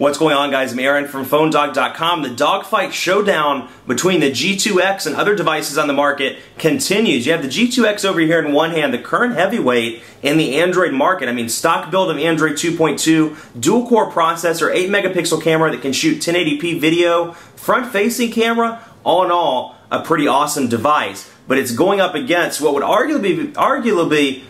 What's going on, guys? I'm Aaron from PhoneDog.com. The dogfight showdown between the G2X and other devices on the market continues. You have the G2X over here in one hand, the current heavyweight in the Android market. I mean, stock build of Android 2.2, dual-core processor, 8-megapixel camera that can shoot 1080p video, front-facing camera. All in all, a pretty awesome device. But it's going up against what would arguably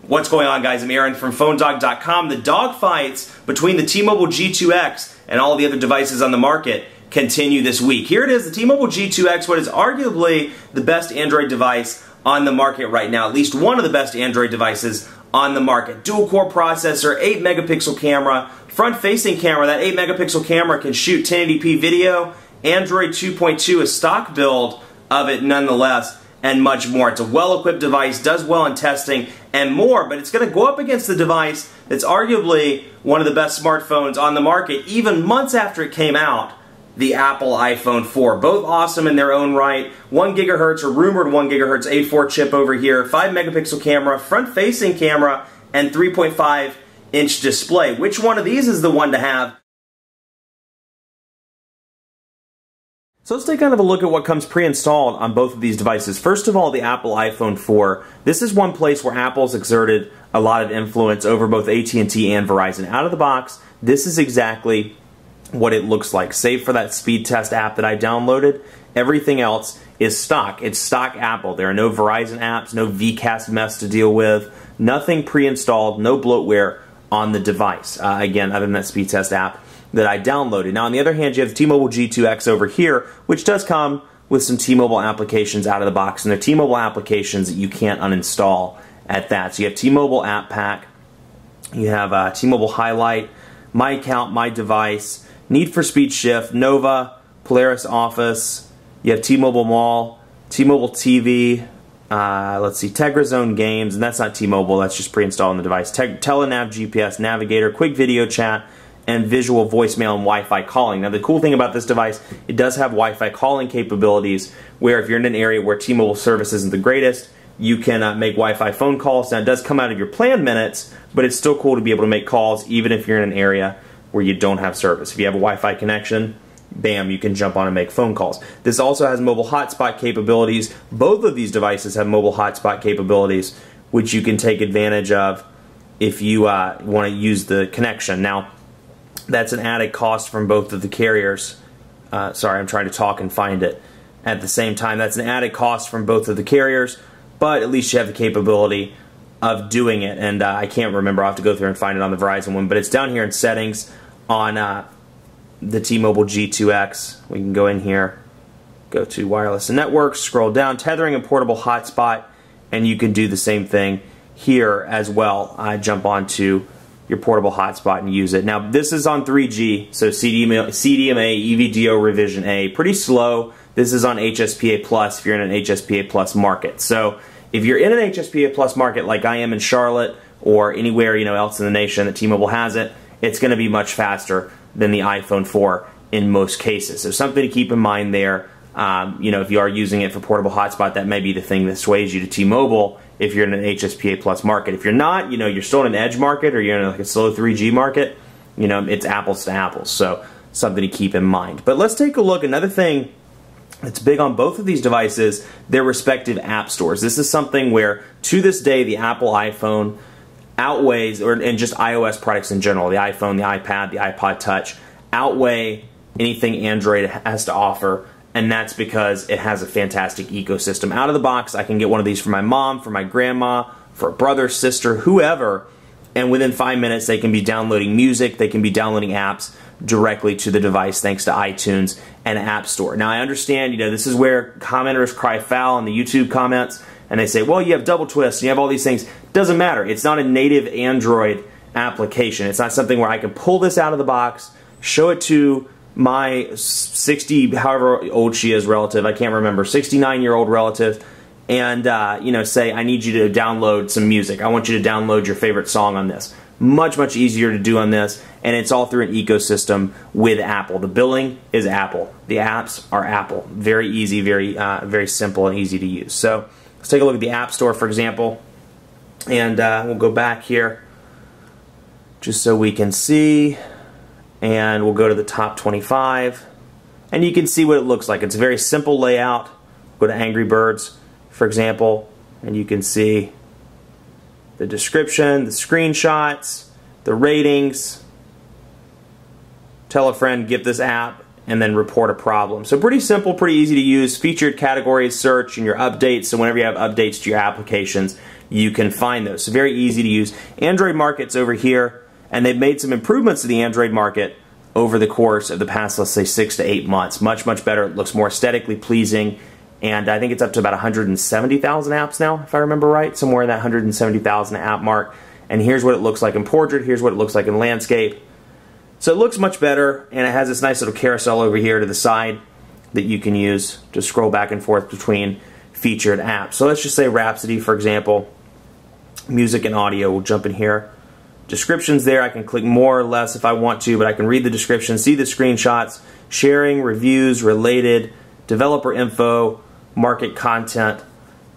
What's going on, guys? I'm Aaron from PhoneDog.com. The dogfights between the T-Mobile G2X and all the other devices on the market continue this week. Here it is, the T-Mobile G2X, what is arguably the best Android device on the market right now. At least one of the best Android devices on the market. Dual-core processor, 8-megapixel camera, front-facing camera. That 8-megapixel camera can shoot 1080p video. Android 2.2 is stock build of it nonetheless, and much more. It's a well-equipped device, does well in testing, and more, but it's going to go up against the device that's arguably one of the best smartphones on the market, even months after it came out, the Apple iPhone 4. Both awesome in their own right. 1 GHz, or rumored 1 GHz A4 chip over here, 5-megapixel camera, front-facing camera, and 3.5-inch display. Which one of these is the one to have? So let's take kind of a look at what comes pre-installed on both of these devices. First of all, the Apple iPhone 4. This is one place where Apple's exerted a lot of influence over both AT&T and Verizon. Out of the box, this is exactly what it looks like. Save for that speed test app that I downloaded, everything else is stock. It's stock Apple. There are no Verizon apps, no VCast mess to deal with, nothing pre-installed, no bloatware on the device. Again, other than that speed test app that I downloaded. Now, on the other hand, you have the T-Mobile G2X over here, which does come with some T-Mobile applications out of the box, and they're T-Mobile applications that you can't uninstall at that. So you have T-Mobile App Pack, you have T-Mobile Highlight, My Account, My Device, Need for Speed Shift, Nova, Polaris Office, you have T-Mobile Mall, T-Mobile TV, let's see, Tegra Zone Games, and that's not T-Mobile, that's just pre-installed on the device, Telenav GPS, Navigator, Quick Video Chat, and visual voicemail and Wi-Fi calling. Now, the cool thing about this device, it does have Wi-Fi calling capabilities, where if you're in an area where T-Mobile service isn't the greatest, you can make Wi-Fi phone calls. Now, it does come out of your planned minutes, but it's still cool to be able to make calls even if you're in an area where you don't have service. If you have a Wi-Fi connection, bam, you can jump on and make phone calls. This also has mobile hotspot capabilities. Both of these devices have mobile hotspot capabilities, which you can take advantage of if you want to use the connection. Now, that's an added cost from both of the carriers. Sorry, I'm trying to talk and find it at the same time. That's an added cost from both of the carriers, but at least you have the capability of doing it. And I can't remember. I'll have to go through and find it on the Verizon one, but it's down here in settings on the T-Mobile G2X. We can go in here, go to wireless and networks, scroll down, tethering and portable hotspot, and you can do the same thing here as well. Jump onto your portable hotspot and use it. Now, this is on 3G, so CDMA EVDO revision A. Pretty slow. This is on HSPA Plus if you're in an HSPA Plus market. So if you're in an HSPA Plus market like I am in Charlotte or anywhere else in the nation that T-Mobile has it, it's going to be much faster than the iPhone 4 in most cases. So something to keep in mind there. If you are using it for portable hotspot, that may be the thing that sways you to T-Mobile if you're in an HSPA Plus market. If you're not, you're still in an Edge market or you're in like a slow 3G market, it's apples to apples. So something to keep in mind. But let's take a look. Another thing that's big on both of these devices, their respective app stores. This is something where, to this day, the Apple iPhone outweighs, and just iOS products in general, the iPhone, the iPad, the iPod Touch, outweigh anything Android has to offer. And that's because it has a fantastic ecosystem. Out of the box, I can get one of these for my mom, for my grandma, for a brother, sister, whoever, and within 5 minutes they can be downloading music, they can be downloading apps directly to the device thanks to iTunes and App Store. Now, I understand, this is where commenters cry foul in the YouTube comments, and they say, well, you have double twist, and you have all these things. Doesn't matter. It's not a native Android application. It's not something where I can pull this out of the box, show it to my 60, however old she is, relative, I can't remember, 69-year-old relative, and say, I need you to download some music. I want you to download your favorite song on this. Much, much easier to do on this, and it's all through an ecosystem with Apple. The billing is Apple. The apps are Apple. Very easy, very simple and easy to use. So let's take a look at the App Store, for example, and we'll go back here. just so we can see, and we'll go to the top 25, and you can see what it looks like. It's a very simple layout. Go to Angry Birds, for example, and you can see the description, the screenshots, the ratings, tell a friend, get this app, and then report a problem. So pretty simple, pretty easy to use. Featured categories, search, and your updates. So whenever you have updates to your applications, you can find those. So very easy to use. Android market's over here, and they've made some improvements to the Android market over the course of the past, let's say, 6 to 8 months. Much, much better. It looks more aesthetically pleasing, and I think it's up to about 170,000 apps now, if I remember right, somewhere in that 170,000 app mark. And here's what it looks like in portrait. Here's what it looks like in landscape. So it looks much better, and it has this nice little carousel over here to the side that you can use to scroll back and forth between featured apps. So let's just say Rhapsody, for example. Music and audio. We'll jump in here. Descriptions there. I can click more or less if I want to, but I can read the description, see the screenshots, sharing, reviews, related, developer info, market content,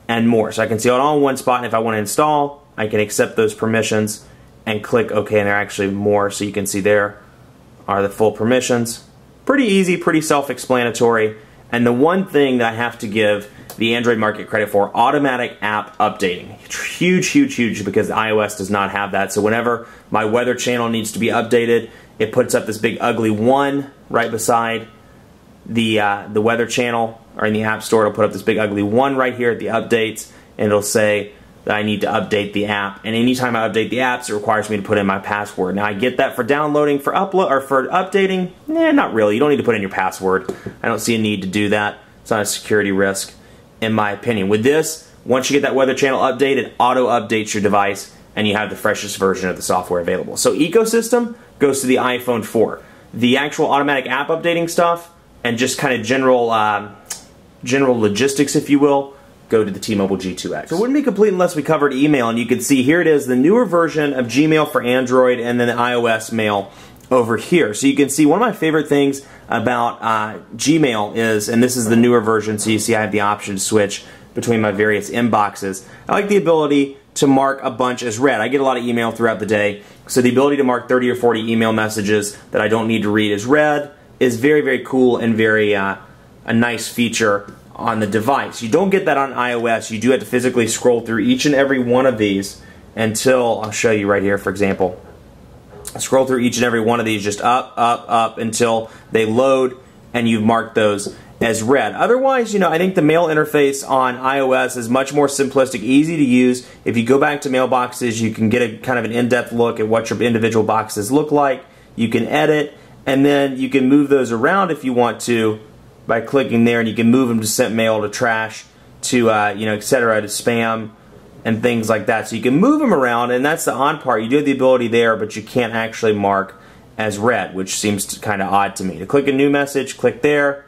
and more. So I can see it all in one spot, and if I want to install, I can accept those permissions and click OK, and there are actually more, so you can see there are the full permissions. Pretty easy, pretty self-explanatory, and the one thing that I have to give the Android market credit for, automatic app updating. Huge, huge, huge, because iOS does not have that. So whenever my weather channel needs to be updated, it puts up this big ugly 1 right beside the weather channel, or in the App Store it'll put up this big ugly 1 right here at the updates, and it'll say that I need to update the app. And anytime I update the apps, it requires me to put in my password. Now I get that for downloading, for upload, or for updating. Not really. You don't need to put in your password. I don't see a need to do that. It's not a security risk, in my opinion. With this, once you get that weather channel updated, it auto updates your device, and you have the freshest version of the software available. So ecosystem goes to the iPhone 4. The actual automatic app updating stuff and just kind of general logistics, if you will, go to the T-Mobile G2x. So it wouldn't be complete unless we covered email, and you can see here it is, the newer version of Gmail for Android, and then the iOS mail over here. So you can see one of my favorite things about Gmail is, and this is the newer version, so you see I have the option to switch between my various inboxes. I like the ability to mark a bunch as read. I get a lot of email throughout the day, so the ability to mark 30 or 40 email messages that I don't need to read as read is very, very cool and very a nice feature on the device. You don't get that on iOS. You do have to physically scroll through each and every one of these until, I'll show you right here, for example. Scroll through each and every one of these, just up, up, up, until they load and you've marked those as read. Otherwise, I think the mail interface on iOS is much more simplistic, easy to use. If you go back to mailboxes, you can get a kind of an in-depth look at what your individual boxes look like. You can edit, and then you can move those around if you want to by clicking there, and you can move them to sent mail, to trash, to etc., to spam, and things like that. So you can move them around, and that's the odd part. You do have the ability there, but you can't actually mark as read, which seems kind of odd to me. To click a new message, click there,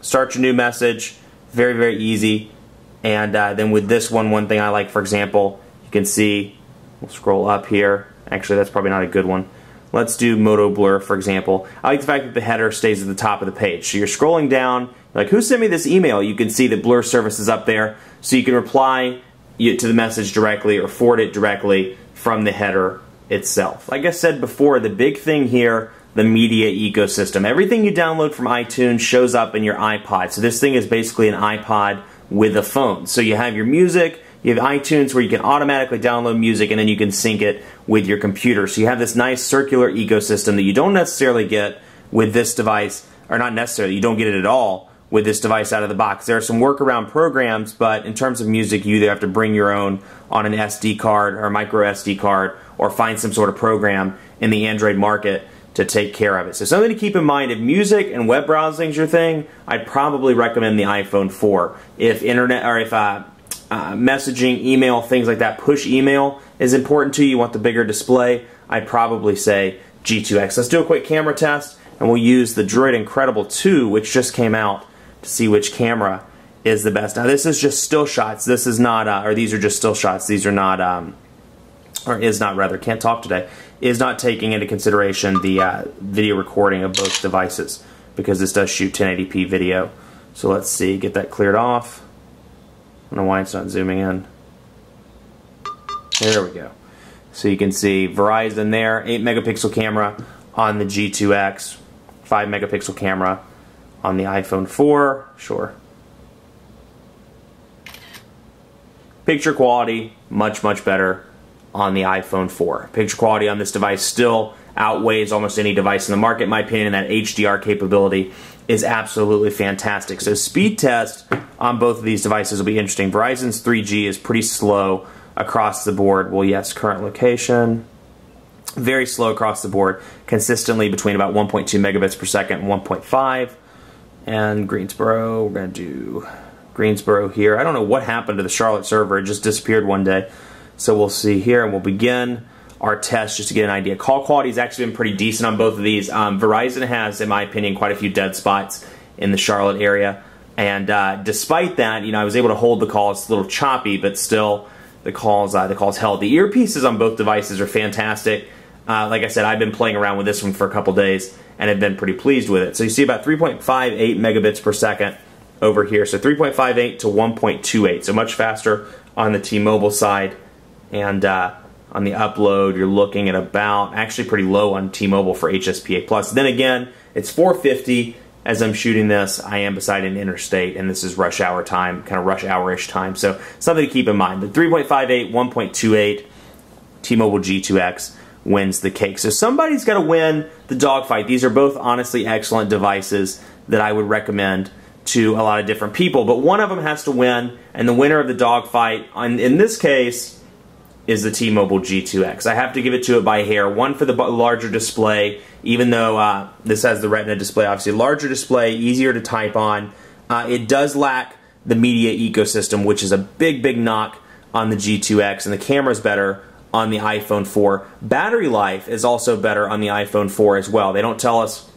start your new message. Very, very easy. And then with this one thing I like, for example, you can see, we'll scroll up here. Actually, that's probably not a good one. Let's do Moto Blur, for example. I like the fact that the header stays at the top of the page. So you're scrolling down, like, who sent me this email? You can see that Blur service is up there, so you can reply to the message directly or forward it directly from the header itself. Like I said before, the big thing here, the media ecosystem. Everything you download from iTunes shows up in your iPod. So this thing is basically an iPod with a phone. So you have your music, you have iTunes where you can automatically download music, and then you can sync it with your computer. So you have this nice circular ecosystem that you don't necessarily get with this device, or not necessarily, you don't get it at all with this device out of the box. There are some workaround programs, but in terms of music, you either have to bring your own on an SD card or a micro SD card, or find some sort of program in the Android market to take care of it. So something to keep in mind, if music and web browsing is your thing, I'd probably recommend the iPhone 4. If internet, or if messaging, email, things like that, push email is important to you, you want the bigger display, I'd probably say G2x. Let's do a quick camera test, and we'll use the Droid Incredible 2, which just came out, to see which camera is the best. Now this is just still shots. This is not, or these are just still shots. These are not, or is not rather, can't talk today, is not taking into consideration the video recording of both devices, because this does shoot 1080p video. So let's see, get that cleared off. I don't know why it's not zooming in. There we go. So you can see Verizon there, 8 megapixel camera on the G2X, 5 megapixel camera on the iPhone 4, sure. Picture quality, much better on the iPhone 4. Picture quality on this device still outweighs almost any device in the market, in my opinion, and that HDR capability is absolutely fantastic. So speed test on both of these devices will be interesting. Verizon's 3G is pretty slow across the board. Well, yes, current location. Very slow across the board, consistently between about 1.2 megabits per second and 1.5. And Greensboro, we're going to do Greensboro here. I don't know what happened to the Charlotte server. It just disappeared one day. So we'll see here, and we'll begin our test just to get an idea. Call quality has actually been pretty decent on both of these. Verizon has, in my opinion, quite a few dead spots in the Charlotte area. And despite that, you know, I was able to hold the call. It's a little choppy, but still the calls held. The earpieces on both devices are fantastic. Like I said, I've been playing around with this one for a couple days and have been pretty pleased with it. So you see about 3.58 megabits per second over here. So 3.58 to 1.28. So much faster on the T-Mobile side. And on the upload, you're looking at about, actually pretty low on T-Mobile for HSPA+. Then again, it's 4:50 as I'm shooting this. I am beside an interstate, and this is rush hour time, kind of rush hour-ish time. So something to keep in mind. But 3.58, 1.28, T-Mobile G2X wins the cake. So somebody's got to win the dogfight. These are both honestly excellent devices that I would recommend to a lot of different people. But one of them has to win, and the winner of the dogfight, in this case, is the T-Mobile G2X. I have to give it to it by a hair. One for the larger display, even though this has the Retina display, obviously larger display, easier to type on. It does lack the media ecosystem, which is a big knock on the G2X, and the camera's better on the iPhone 4. Battery life is also better on the iPhone 4 as well. They don't tell us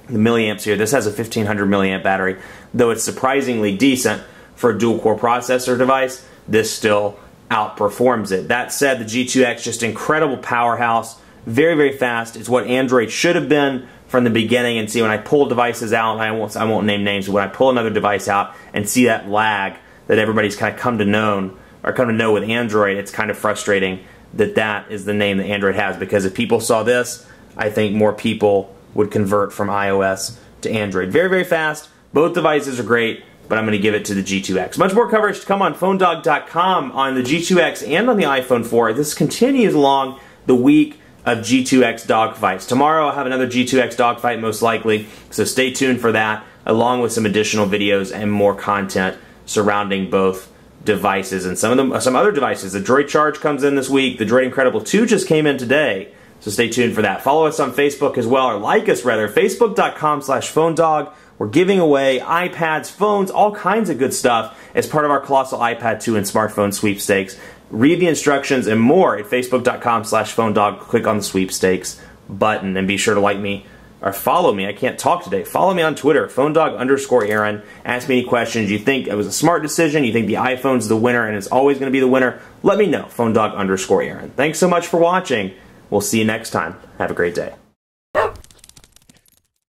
the milliamps here. This has a 1500 milliamp battery, though it's surprisingly decent for a dual-core processor device. This still outperforms it. That said, the G2X, just incredible powerhouse, very fast. It's what Android should have been from the beginning. And see, when I pull devices out, and I won't name names, but when I pull another device out and see that lag that everybody's kind of come to know with Android, it's kind of frustrating that that is the name that Android has, because if people saw this, I think more people would convert from iOS to Android. Very fast. Both devices are great, but I'm going to give it to the G2X. Much more coverage to come on PhoneDog.com on the G2X and on the iPhone 4. This continues along the week of G2X dogfights. Tomorrow I'll have another G2X dogfight most likely, so stay tuned for that, along with some additional videos and more content surrounding both devices and some other devices. The Droid Charge comes in this week. The Droid Incredible 2 just came in today, so stay tuned for that. Follow us on Facebook as well, or like us rather, facebook.com/PhoneDog. We're giving away iPads, phones, all kinds of good stuff as part of our Colossal iPad 2 and smartphone sweepstakes. Read the instructions and more at facebook.com/PhoneDog. Click on the sweepstakes button and be sure to like me or follow me. I can't talk today. Follow me on Twitter, PhoneDog_Aaron. Ask me any questions. You think it was a smart decision? You think the iPhone's the winner and it's always going to be the winner? Let me know, PhoneDog_Aaron. Thanks so much for watching. We'll see you next time. Have a great day.